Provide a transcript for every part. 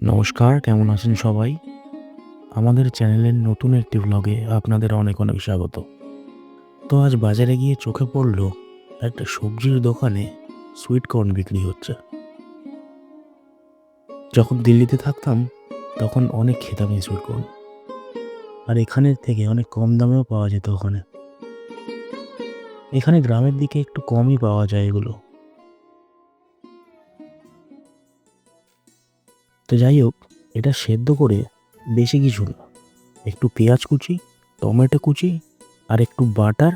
নমস্কার, কেমন আছেন সবাই? আমাদের চ্যানেলের নতুন একটি ভ্লগে আপনাদের অনেক অনেক স্বাগত। তো আজ বাজারে গিয়ে চোখে পড়ল একটা সবজির দোকানে সুইট কর্ন বিক্রি হচ্ছে। যখন দিল্লিতে থাকতাম তখন অনেক খেতাম এই সুইট কর্ন, আর এখানের থেকে অনেক কম দামেও পাওয়া যেত ওখানে। এখানে গ্রামের দিকে একটু কমই পাওয়া যায় এগুলো। তো যাই হোক, এটা সেদ্ধ করে বেশি কিছু না, একটু পেঁয়াজ কুচি, টমেটো কুচি আর একটু বাটার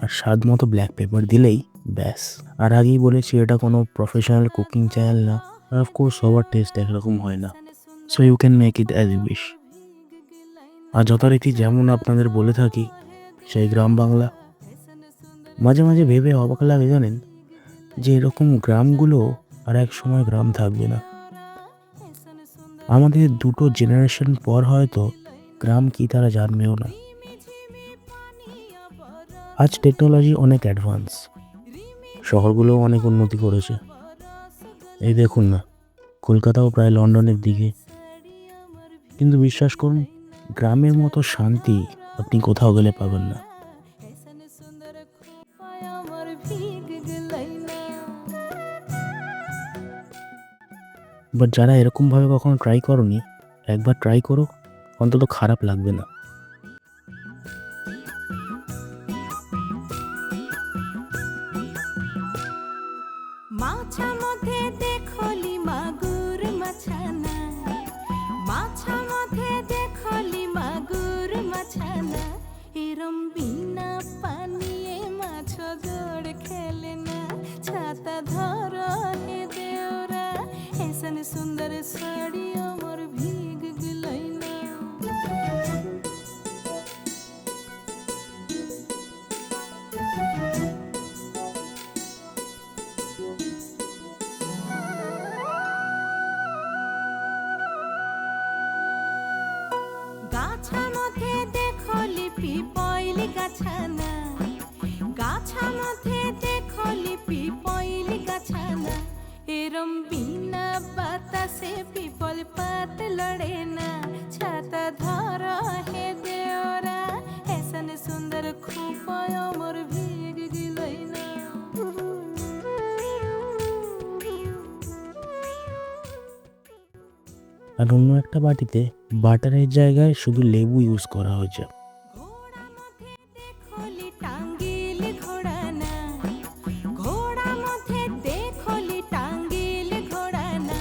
আর স্বাদ মতো ব্ল্যাক পেপার দিলেই ব্যাস। আর আগেই বলেছি এটা কোনো প্রফেশনাল কুকিং চ্যানেল না, আর অফকোর্স সবার টেস্ট একরকম হয় না, so you can make it as you wish. আর যথারীতি যেমন আপনাদের বলে থাকি, সেই গ্রাম বাংলা। মাঝে মাঝে ভেবে অবাক লাগে জানেন, যে এরকম গ্রামগুলো আর এক সময় গ্রাম থাকবে না। আমাদের দুটো জেনারেশন পর হয়তো গ্রাম কি তারা জানবেও না। আজ টেকনোলজি অনেক অ্যাডভান্স, শহরগুলোও অনেক উন্নতি করেছে। এই দেখুন না, কলকাতাও প্রায় লন্ডনের দিকে। কিন্তু বিশ্বাস করুন, গ্রামের মতো শান্তি আপনি কোথাও গেলে পাবেন না। বাট যারা এরকমভাবে কখনো ট্রাই করনি, একবার ট্রাই করো, অন্তত খারাপ লাগবে না। মাছা মধ্যে দেখলি মাগুর মাছানা, মাছা মধ্যে দেখলি মাগুর মাছানা, এরম বিনা পানিয়ে মাছ দৌড় খেলে না, ছাতা ধর হে দেওরা, এসন সুন্দর শাড়ি আমার ভিগ গলাই না। গাছা মধ্যে দেখলি পিপইলি গাছানা, গাছা মধ্যে দেখলি পিপইলি গাছানা, এরম বিনা বাতাসে পিপল পাত লড়ে না, ছাতা ধর হে দেওরা, এসন সুন্দর খুপায় আমার ভিগ গিলাই না। আর অন্য একটা বাটিতে বাটারের জায়গায় শুধু লেবু ইউজ করা হয়েছে। ঘোড়া মধ্যে দেখলি টাঙ্গিল ঘোড়া না, ঘোড়া মধ্যে দেখলি টাঙ্গিল ঘোড়া না,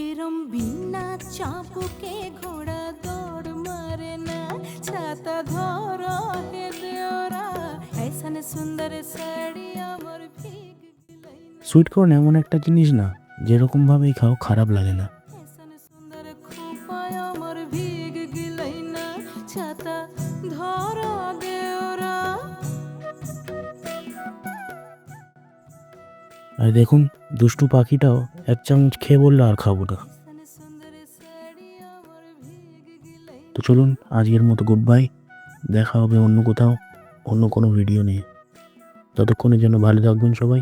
এরম বিনা চাপুকে ঘোড়া দৌড় মারে না, ছাতা ধর হে দেওরা, এসন সুন্দর শাড়ি আমার ভিগ গিলাই না। সুইট কর্ন এমন একটা জিনিস না, যেরকমভাবেই খাও খারাপ লাগে না। এসন সুন্দর খুপায় আমার ভিগ গিলাই না, ছাতা ধর দেওরা। আর দেখুন, দুষ্টু পাখিটাও এক চামচ খেয়ে বললো আর খাবো না। তো চলুন, আজকের মতো গুড বাই। দেখা হবে অন্য কোথাও, অন্য কোনো ভিডিও নিয়ে। ততক্ষণের জন্য ভালো থাকবেন সবাই।